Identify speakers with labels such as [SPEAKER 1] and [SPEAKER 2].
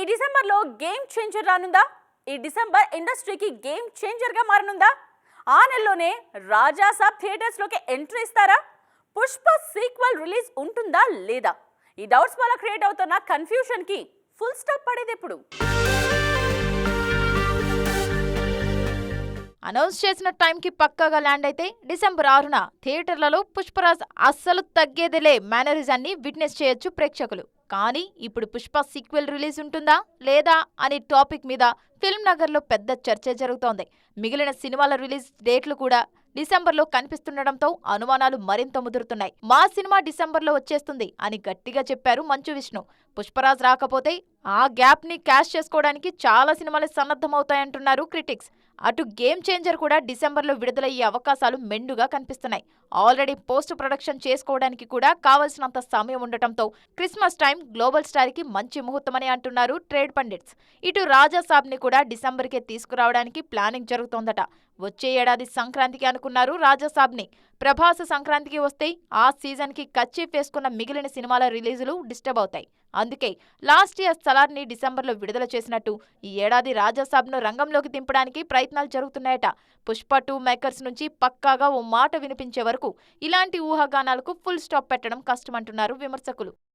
[SPEAKER 1] ఈ డిసెంబర్లో game changer రానుందా? ఈ డిసెంబర్ ఇండస్ట్రీకి గేమ్ చేంజర్గా మారనుందా? ఆ నెలలోనే రాజాసాబ్ థియేటర్స్లోకి ఎంట్రీ ఇస్తారా? పుష్ప సీక్వెల్ రిలీజ్ ఉంటుందా లేదా? ఈ డౌట్స్ వల్ల క్రియేట్ అవుతున్న కన్ఫ్యూషన్కి ఫుల్ స్టాప్ పడేది ఎప్పుడు?
[SPEAKER 2] అనౌన్స్ చేసిన టైంకి పక్కాగా ల్యాండ్ అయితే డిసెంబర్ 6న థియేటర్లలో పుష్పరాజ్ అస్సలు తగ్గేదిలే మేనరిజాన్ని విట్నెస్ చేయొచ్చు ప్రేక్షకులు. కానీ ఇప్పుడు పుష్ప సీక్వెల్ రిలీజ్ ఉంటుందా లేదా అనే టాపిక్ మీద ఫిల్మ్ నగర్లో పెద్ద చర్చ జరుగుతోంది. మిగిలిన సినిమాల రిలీజ్ డేట్లు కూడా డిసెంబర్లో కనిపిస్తుండటంతో అనుమానాలు మరింత ముదురుతున్నాయి. మా సినిమా డిసెంబర్లో వచ్చేస్తుంది అని గట్టిగా చెప్పారు మంచు విష్ణు. పుష్పరాజ్ రాకపోతే ఆ గ్యాప్ ని క్యాష్ చేసుకోవడానికి చాలా సినిమాలు సన్నద్ధమవుతాయంటున్నారు క్రిటిక్స్. అటు గేమ్ చేంజర్ కూడా డిసెంబర్లో విడుదలయ్యే అవకాశాలు మెండుగా కనిపిస్తున్నాయి. ఆల్రెడీ పోస్ట్ ప్రొడక్షన్ చేసుకోవడానికి కూడా కావలసినంత సమయం ఉండటంతో క్రిస్మస్ టైం గ్లోబల్ స్టార్ కి మంచి ముహూర్తమని అంటున్నారు ట్రేడ్ పండిట్స్. ఇటు రాజాసాబ్ ని కూడా డిసెంబర్కే తీసుకురావడానికి ప్లానింగ్ జరుగుతోందట. వచ్చే ఏడాది సంక్రాంతికి అనుకున్నారు రాజాసాబ్ ని. ప్రభాస్ సంక్రాంతికి వస్తే ఆ సీజన్ కి కచ్చీఫ్ వేసుకున్న మిగిలిన సినిమాల రిలీజులు డిస్టర్బ్ అవుతాయి. అందుకే లాస్ట్ ఇయర్ సలార్ ని డిసెంబర్లో విడుదల చేసినట్టు ఈ ఏడాది రాజాసాబ్ ను రంగంలోకి దింపడానికి ప్రయత్నాలు జరుగుతున్నాయట. పుష్ప 2 మేకర్స్ నుంచి పక్కాగా ఓ మాట వినిపించే వరకు ఇలాంటి ఊహాగానాలకు ఫుల్ స్టాప్ పెట్టడం కష్టమంటున్నారు విమర్శకులు.